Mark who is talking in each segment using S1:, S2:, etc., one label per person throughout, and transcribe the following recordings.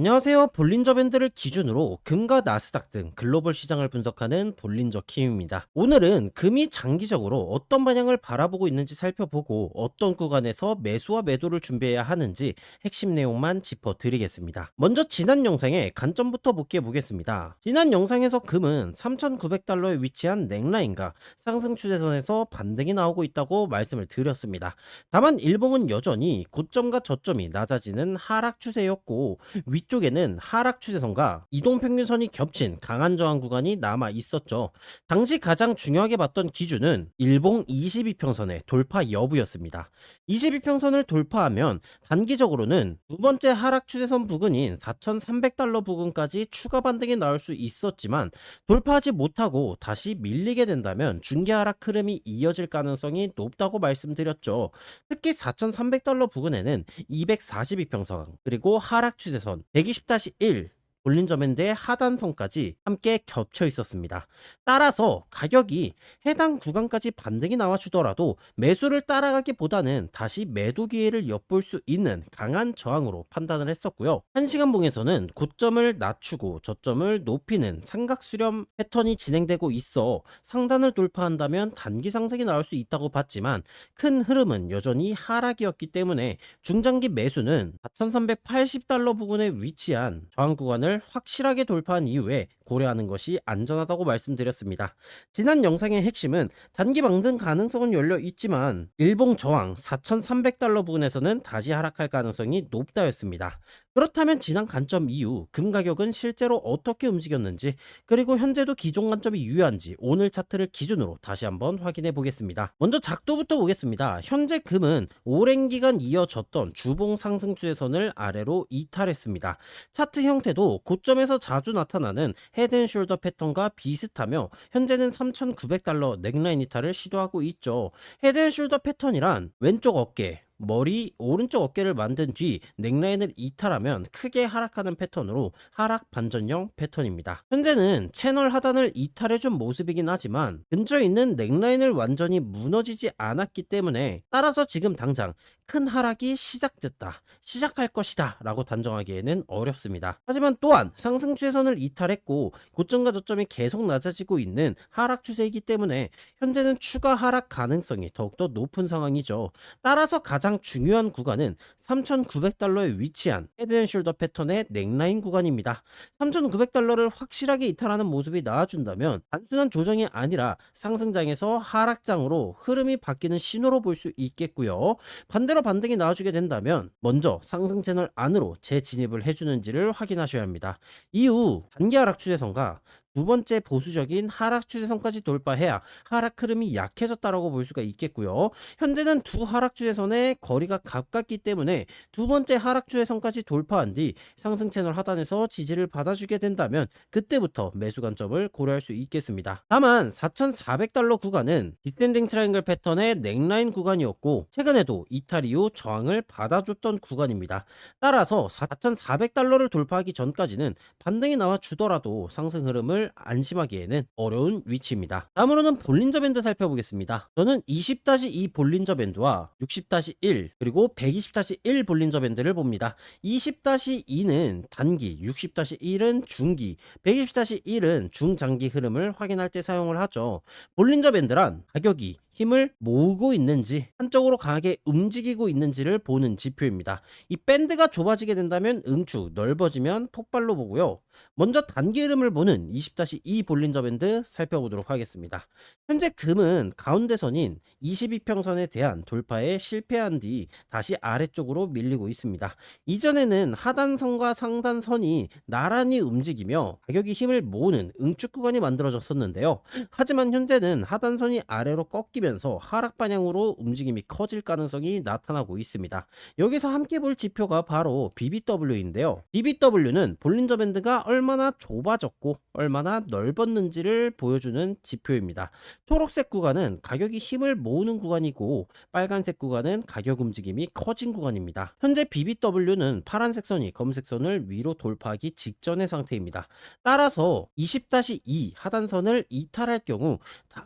S1: 안녕하세요. 볼린저 밴드를 기준으로 금과 나스닥 등 글로벌 시장을 분석하는 볼린저 킴입니다. 오늘은 금이 장기적으로 어떤 방향을 바라보고 있는지 살펴보고 어떤 구간에서 매수와 매도를 준비해야 하는지 핵심 내용만 짚어드리겠습니다. 먼저 지난 영상의 관점부터 복귀해 보겠습니다. 지난 영상에서 금은 3,900달러에 위치한 넥라인과 상승 추세선에서 반등이 나오고 있다고 말씀을 드렸습니다. 다만 일봉은 여전히 고점과 저점이 낮아지는 하락 추세였고 위쪽에는 하락 추세선과 이동평균선이 겹친 강한 저항 구간이 남아 있었죠. 당시 가장 중요하게 봤던 기준은 일봉 22평선의 돌파 여부였습니다. 22평선을 돌파하면 단기적으로는 두 번째 하락 추세선 부근인 4,300달러 부근까지 추가 반등이 나올 수 있었지만 돌파하지 못하고 다시 밀리게 된다면 중개 하락 흐름이 이어질 가능성이 높다고 말씀드렸죠. 특히 4,300달러 부근에는 242평선 그리고 하락 추세선 120-1 볼린저 밴드의 하단선까지 함께 겹쳐 있었습니다. 따라서 가격이 해당 구간까지 반등이 나와주더라도 매수를 따라가기보다는 다시 매도 기회를 엿볼 수 있는 강한 저항으로 판단을 했었고요. 1시간봉에서는 고점을 낮추고 저점을 높이는 삼각 수렴 패턴이 진행되고 있어 상단을 돌파한다면 단기 상승이 나올 수 있다고 봤지만 큰 흐름은 여전히 하락이었기 때문에 중장기 매수는 4,380달러 부근에 위치한 저항 구간을 확실하게 돌파한 이후에 고려하는 것이 안전하다고 말씀드렸습니다. 지난 영상의 핵심은 단기 반등 가능성은 열려 있지만 일봉 저항 4,300달러 부근에서는 다시 하락할 가능성이 높다였습니다. 그렇다면 지난 관점 이후 금 가격은 실제로 어떻게 움직였는지 그리고 현재도 기존 관점이 유효한지 오늘 차트를 기준으로 다시 한번 확인해 보겠습니다. 먼저 작도부터 보겠습니다. 현재 금은 오랜 기간 이어졌던 주봉 상승 추세선을 아래로 이탈했습니다. 차트 형태도 고점에서 자주 나타나는 헤드앤숄더 패턴과 비슷하며 현재는 3,900달러 넥라인 이탈을 시도하고 있죠. 헤드앤숄더 패턴이란 왼쪽 어깨 머리 오른쪽 어깨를 만든 뒤 넥라인을 이탈하면 크게 하락하는 패턴으로 하락 반전형 패턴입니다. 현재는 채널 하단을 이탈해준 모습이긴 하지만 근처에 있는 넥라인을 완전히 무너지지 않았기 때문에 따라서 지금 당장 큰 하락이 시작할 것이다 라고 단정하기에는 어렵습니다. 하지만 또한 상승 추세선을 이탈했고 고점과 저점이 계속 낮아지고 있는 하락 추세이기 때문에 현재는 추가 하락 가능성이 더욱더 높은 상황이죠. 따라서 가장 중요한 구간은 3,900달러에 위치한 헤드앤숄더 패턴의 넥라인 구간입니다. 3,900달러를 확실하게 이탈하는 모습이 나와준다면 단순한 조정이 아니라 상승장에서 하락장으로 흐름이 바뀌는 신호로 볼 수 있겠고요. 반대로 반등이 나와주게 된다면 먼저 상승 채널 안으로 재진입을 해주는지를 확인하셔야 합니다. 이후 단기 하락 추세선과 두 번째 보수적인 하락 추세선까지 돌파해야 하락 흐름이 약해졌다라고 볼 수가 있겠고요. 현재는 두 하락 추세선의 거리가 가깝기 때문에 두 번째 하락 추세선까지 돌파한 뒤 상승 채널 하단에서 지지를 받아주게 된다면 그때부터 매수 관점을 고려할 수 있겠습니다. 다만 4,400달러 구간은 디센딩 트라이앵글 패턴의 넥라인 구간이었고 최근에도 이탈 이후 저항을 받아줬던 구간입니다. 따라서 4,400달러를 돌파하기 전까지는 반등이 나와 주더라도 상승 흐름을 안심하기에는 어려운 위치입니다. 다음으로는 볼린저 밴드 살펴보겠습니다. 저는 20-2 볼린저 밴드와 60-1 그리고 120-1 볼린저 밴드를 봅니다. 20-2는 단기, 60-1은 중기, 120-1은 중장기 흐름을 확인할 때 사용을 하죠. 볼린저 밴드란 가격이 힘을 모으고 있는지 한쪽으로 강하게 움직이고 있는지를 보는 지표입니다. 이 밴드가 좁아지게 된다면 응축, 넓어지면 폭발로 보고요. 먼저 단기 흐름을 보는 20-2 볼린저 밴드 살펴보도록 하겠습니다. 현재 금은 가운데선인 22평선에 대한 돌파에 실패한 뒤 다시 아래쪽으로 밀리고 있습니다. 이전에는 하단선과 상단선이 나란히 움직이며 가격이 힘을 모으는 응축 구간이 만들어졌었는데요. 하지만 현재는 하단선이 아래로 꺾이면서 하락 방향으로 움직임이 커질 가능성이 나타나고 있습니다. 여기서 함께 볼 지표가 바로 BBW인데요. BBW는 볼린저 밴드가 얼마나 좁아졌고 얼마나 넓었는지를 보여주는 지표입니다. 초록색 구간은 가격이 힘을 모으는 구간이고 빨간색 구간은 가격 움직임이 커진 구간입니다. 현재 BBW는 파란색 선이 검은색 선을 위로 돌파하기 직전의 상태입니다. 따라서 20-2 하단선을 이탈할 경우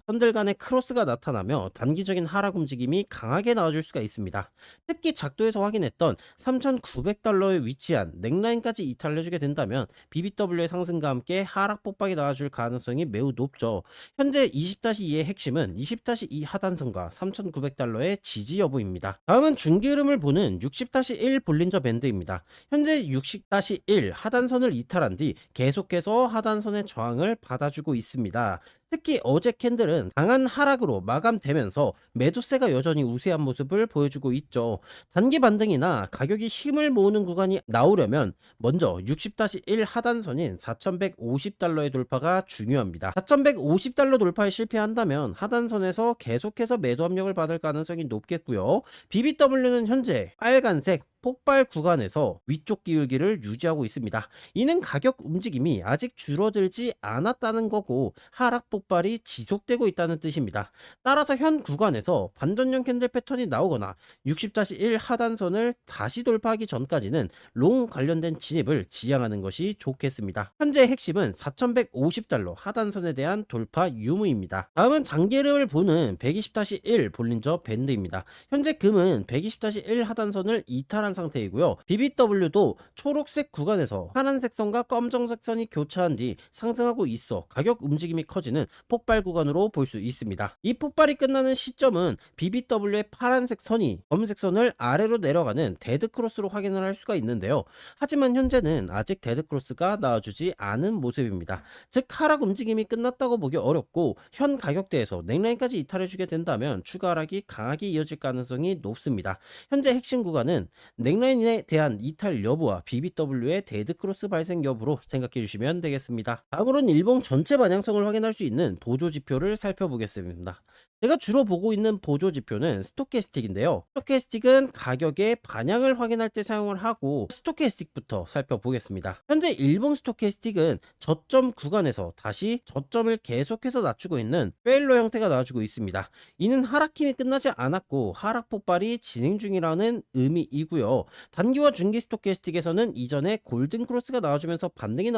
S1: 선들 간의 크로스가 나타나면 이탈하며 단기적인 하락 움직임이 강하게 나와줄 수가 있습니다. 특히 작도에서 확인했던 3,900달러에 위치한 넥라인까지 이탈해주게 된다면 BBW의 상승과 함께 하락 폭박이 나와줄 가능성이 매우 높죠. 현재 20-2의 핵심은 20-2 하단선과 3,900달러의 지지 여부입니다. 다음은 중기 흐름을 보는 60-1 볼린저 밴드입니다. 현재 60-1 하단선을 이탈한 뒤 계속해서 하단선의 저항을 받아주고 있습니다. 특히 어제 캔들은 강한 하락으로 마감되면서 매도세가 여전히 우세한 모습을 보여주고 있죠. 단기 반등이나 가격이 힘을 모으는 구간이 나오려면 먼저 60-1 하단선인 4,150달러의 돌파가 중요합니다. 4,150달러 돌파에 실패한다면 하단선에서 계속해서 매도 압력을 받을 가능성이 높겠고요. BBW는 현재 빨간색 폭발 구간에서 위쪽 기울기를 유지하고 있습니다. 이는 가격 움직임이 아직 줄어들지 않았다는 거고 하락 폭발이 지속되고 있다는 뜻입니다. 따라서 현 구간에서 반전형 캔들 패턴이 나오거나 60-1 하단선을 다시 돌파하기 전까지는 롱 관련된 진입을 지향하는 것이 좋겠습니다. 현재 핵심은 4,150달러 하단선에 대한 돌파 유무입니다. 다음은 장기 흐름을 보는 120-1 볼린저 밴드입니다. 현재 금은 120-1 하단선을 이탈한 상태이고요. BBW도 초록색 구간에서 파란색 선과 검정색 선이 교차한 뒤 상승하고 있어 가격 움직임이 커지는 폭발 구간으로 볼 수 있습니다. 이 폭발이 끝나는 시점은 BBW의 파란색 선이 검은색 선을 아래로 내려가는 데드 크로스로 확인을 할 수가 있는데요. 하지만 현재는 아직 데드 크로스가 나와주지 않은 모습입니다. 즉 하락 움직임이 끝났다고 보기 어렵고 현 가격대에서 넥라인까지 이탈해주게 된다면 추가 하락이 강하게 이어질 가능성이 높습니다. 현재 핵심 구간은 넥라인에 대한 이탈 여부와 BBW의 데드크로스 발생 여부로 생각해 주시면 되겠습니다. 다음으로는 일봉 전체 반영성을 확인할 수 있는 보조 지표를 살펴보겠습니다. 제가 주로 보고 있는 보조 지표는 스토캐스틱인데요. 스토캐스틱은 가격의 반향을 확인할 때 사용을 하고 스토캐스틱부터 살펴보겠습니다. 현재 일봉 스토캐스틱은 저점 구간에서 다시 저점을 계속해서 낮추고 있는 페일러 형태가 나와주고 있습니다. 이는 하락 힘이 끝나지 않았고 하락 폭발이 진행 중이라는 의미이고요. 단기와 중기 스토캐스틱에서는 이전에 골든 크로스가 나와주면서 반등이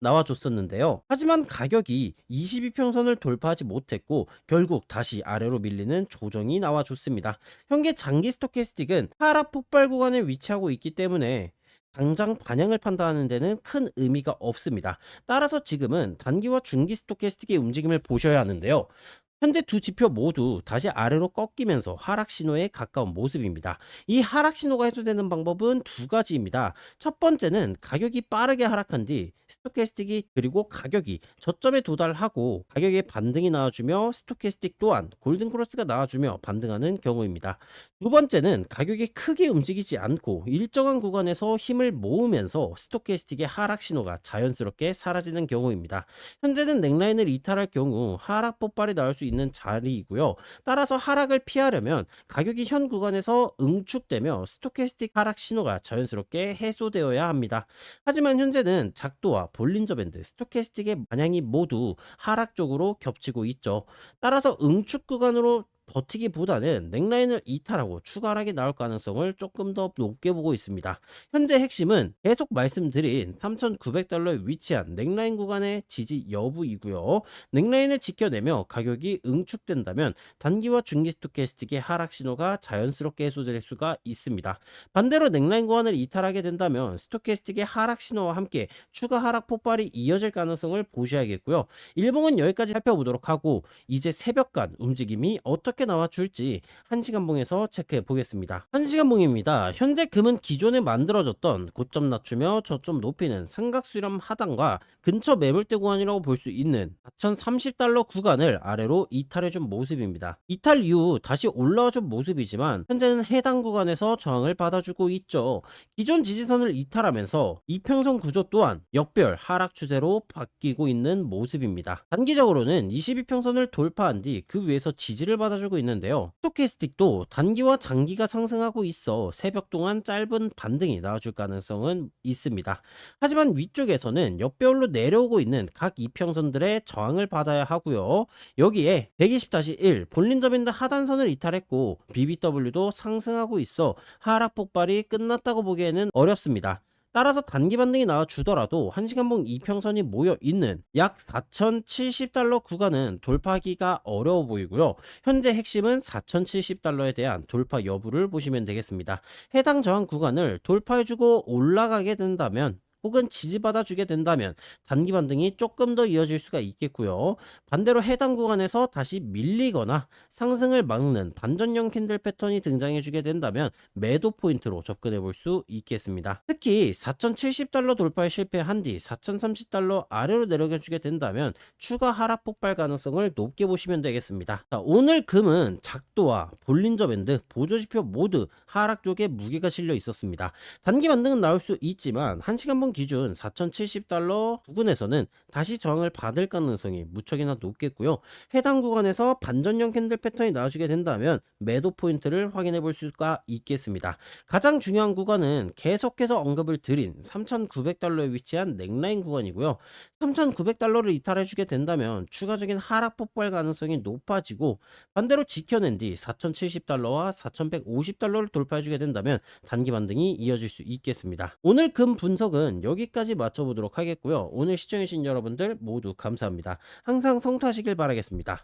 S1: 나와줬었는데요. 하지만 가격이 22평선을 돌파하지 못했고 결국 다시 아래로 밀리는 조정이 나와줬습니다. 현재 장기 스토캐스틱은 하락 폭발 구간에 위치하고 있기 때문에 당장 반향을 판단하는 데는 큰 의미가 없습니다. 따라서 지금은 단기와 중기 스토캐스틱의 움직임을 보셔야 하는데요. 현재 두 지표 모두 다시 아래로 꺾이면서 하락 신호에 가까운 모습입니다. 이 하락 신호가 해소되는 방법은 두 가지입니다. 첫 번째는 가격이 빠르게 하락한 뒤 스토캐스틱이 그리고 가격이 저점에 도달하고 가격에 반등이 나와주며 스토캐스틱 또한 골든크로스가 나와주며 반등하는 경우입니다. 두 번째는 가격이 크게 움직이지 않고 일정한 구간에서 힘을 모으면서 스토캐스틱의 하락 신호가 자연스럽게 사라지는 경우입니다. 현재는 넥라인을 이탈할 경우 하락 폭발이 나올 수 있는 자리이고요. 따라서 하락을 피하려면 가격이 현 구간에서 응축되며 스토캐스틱 하락 신호가 자연스럽게 해소되어야 합니다. 하지만 현재는 작도와 볼린저 밴드, 스토캐스틱의 반향이 모두 하락 쪽으로 겹치고 있죠. 따라서 응축 구간으로 버티기보다는 넥라인을 이탈하고 추가 하락이 나올 가능성을 조금 더 높게 보고 있습니다. 현재 핵심은 계속 말씀드린 3,900달러에 위치한 넥라인 구간의 지지 여부이고요. 넥라인을 지켜내며 가격이 응축된다면 단기와 중기 스토캐스틱의 하락 신호가 자연스럽게 해소될 수가 있습니다. 반대로 넥라인 구간을 이탈하게 된다면 스토캐스틱의 하락 신호와 함께 추가 하락 폭발이 이어질 가능성을 보셔야겠고요. 일봉은 여기까지 살펴보도록 하고 이제 새벽간 움직임이 어떻게 나와줄지 1시간봉에서 체크해 보겠습니다. 1시간봉입니다. 현재 금은 기존에 만들어졌던 고점 낮추며 저점 높이는 삼각수렴 하단과 근처 매물대 구간이라고 볼 수 있는 4,030달러 구간을 아래로 이탈해준 모습입니다. 이탈 이후 다시 올라와준 모습이지만 현재는 해당 구간에서 저항을 받아주고 있죠. 기존 지지선을 이탈하면서 이평선 구조 또한 역별 하락 추세로 바뀌고 있는 모습입니다. 단기적으로는 22평선을 돌파한 뒤 그 위에서 지지를 받아주고 있는데요. 스토캐스틱도 단기와 장기가 상승하고 있어 새벽 동안 짧은 반등이 나와줄 가능성은 있습니다. 하지만 위쪽에서는 역배열로 내려오고 있는 각 이평선들의 저항을 받아야 하고요. 여기에 120-1 볼린저 밴드 하단선을 이탈했고 BBW도 상승하고 있어 하락 폭발이 끝났다고 보기에는 어렵습니다. 따라서 단기 반등이 나와주더라도 1시간봉 이평선이 모여 있는 약 4,070달러 구간은 돌파하기가 어려워 보이고요. 현재 핵심은 4,070달러에 대한 돌파 여부를 보시면 되겠습니다. 해당 저항 구간을 돌파해주고 올라가게 된다면 혹은 지지받아 주게 된다면 단기 반등이 조금 더 이어질 수가 있겠고요. 반대로 해당 구간에서 다시 밀리거나 상승을 막는 반전형 캔들 패턴이 등장해 주게 된다면 매도 포인트로 접근해 볼 수 있겠습니다. 특히 4,070달러 돌파에 실패한 뒤 4,030달러 아래로 내려가 주게 된다면 추가 하락 폭발 가능성을 높게 보시면 되겠습니다. 자, 오늘 금은 작도와 볼린저 밴드, 보조지표 모두 하락 쪽에 무게가 실려 있었습니다. 단기 반등은 나올 수 있지만 1시간봉 기준 4,070달러 부근에서는 다시 저항을 받을 가능성이 무척이나 높겠고요. 해당 구간에서 반전형 캔들 패턴이 나와주게 된다면 매도 포인트를 확인해 볼 수가 있겠습니다. 가장 중요한 구간은 계속해서 언급을 드린 3,900달러에 위치한 넥라인 구간이고요. 3,900달러를 이탈해 주게 된다면 추가적인 하락 폭발 가능성이 높아지고, 반대로 지켜낸 뒤 4,070달러와 4,150달러를 돌파해 주게 된다면 단기 반등이 이어질 수 있겠습니다. 오늘 금 분석은 여기까지 마쳐보도록 하겠고요. 오늘 시청해주신 여러분들 모두 감사합니다. 항상 성투하시길 바라겠습니다.